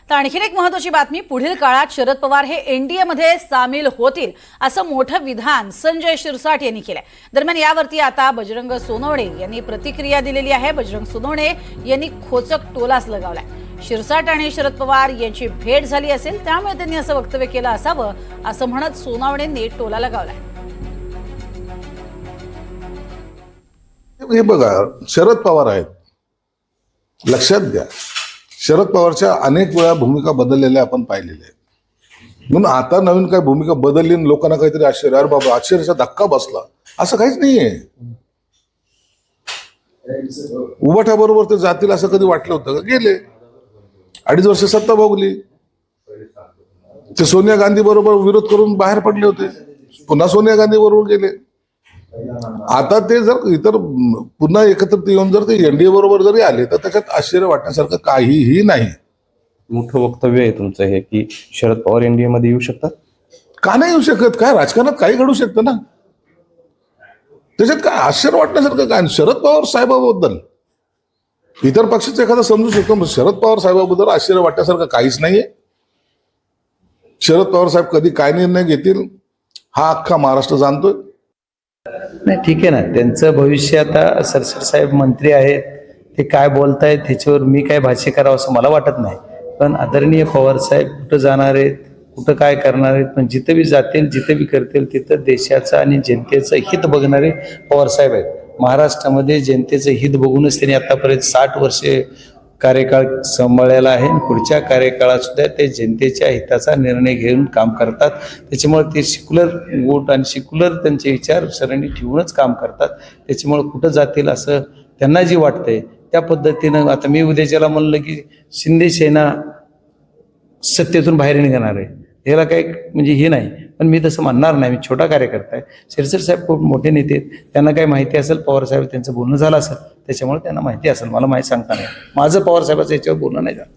तर आणखीन एक महत्त्वाची बातमी, पुढील काळात शरद पवार हे एनडीए मध्ये सामील होतील असं मोठं विधान संजय शिरसाट यांनी केलंय। दरम्यान यावरती आता बजरंग सोनवणे यांनी प्रतिक्रिया दिलेली आहे। बजरंग सोनवणे यांनी खोचक टोलाच लगावलाय। शिरसाट आणि शरद पवार यांची भेट झाली असेल त्यामुळे त्यांनी असं वक्तव्य केलं असावं असं म्हणत सोनवणेंनी टोला लगावलाय। हे बघा, शरद पवार आहेत, लक्षात घ्या, शरद पवारच्या अनेक वेळा भूमिका बदललेल्या आपण पाहिलेल्या आहेत। म्हणून आता नवीन काय भूमिका बदलली आणि लोकांना काहीतरी आश्चर्य, अरे बाबा आश्चर्याचा धक्का बसला, असं काहीच नाहीये। उभाठ्याबरोबर ते जातील असं कधी वाटलं होतं का? गेले, 2.5 वर्ष सत्ता भोगली, ते सोनिया गांधी बरोबर विरोध करून बाहेर पडले होते, पुन्हा सोनिया गांधी बरोबर गेले। आता ते जर इतर पुन्हा एकत्रित येऊन जर ते एनडीए बरोबर जरी आले तर त्याच्यात आश्चर्य वाटण्यासारखं काहीही नाही। मोठं वक्तव्य आहे तुमचं हे की शरद पवार एनडीए मध्ये येऊ शकतात। का नाही येऊ शकत? काय राजकारणात काही घडू शकतं ना, त्याच्यात काय आश्चर्य वाटण्यासारखं काय? शरद पवार साहेबाबद्दल इतर पक्षाचं एखादा समजू शकतो, शरद पवार साहेबाबद्दल आश्चर्य वाटण्यासारखं काहीच नाहीये। शरद पवार साहेब कधी काय निर्णय घेतील हा अख्खा महाराष्ट्र जाणतोय। नाही, ठीक आहे ना, त्यांचं भविष्य आता सरसर साहेब मंत्री आहेत, ते काय बोलतायत त्याच्यावर मी काय भाष्य करावं असं मला वाटत नाही। पण आदरणीय पवार साहेब कुठं जाणार आहेत, कुठं काय करणार आहेत, पण जिथं बी जातील, जिथं बी करतील तिथं देशाचं आणि जनतेचं हित बघणारे पवार साहेब आहेत। महाराष्ट्रामध्ये जनतेचं हित बघूनच त्यांनी आतापर्यंत 60 वर्षे कार्यकाळ सांभाळलेला आहे। पुढच्या कार्यकाळात सुद्धा ते जनतेच्या हिताचा निर्णय घेऊन काम करतात। त्याच्यामुळे ते सेक्युलर वोट आणि सेक्युलर त्यांचे विचारसरणी ठेवूनच काम करतात। त्याच्यामुळे कुठं जातील असं त्यांना जे वाटतंय त्या पद्धतीनं, आता मी उद्याच्याला म्हणलं की शिंदे सेना सत्तेतून बाहेर निघणार आहे, याला काही म्हणजे हे नाही, पण मी तसं म्हणणार नाही। मी छोटा कार्यकर्ता आहे, शिरसट साहेब खूप मोठे नेते आहेत, त्यांना काही माहिती असेल, पवार साहेब त्यांचं बोलणं झालं असेल त्याच्यामुळे त्यांना माहिती असेल, मला माहिती सांगता नाही। माझं पवार साहेबाचं याच्यावर बोलणं नाही झालं।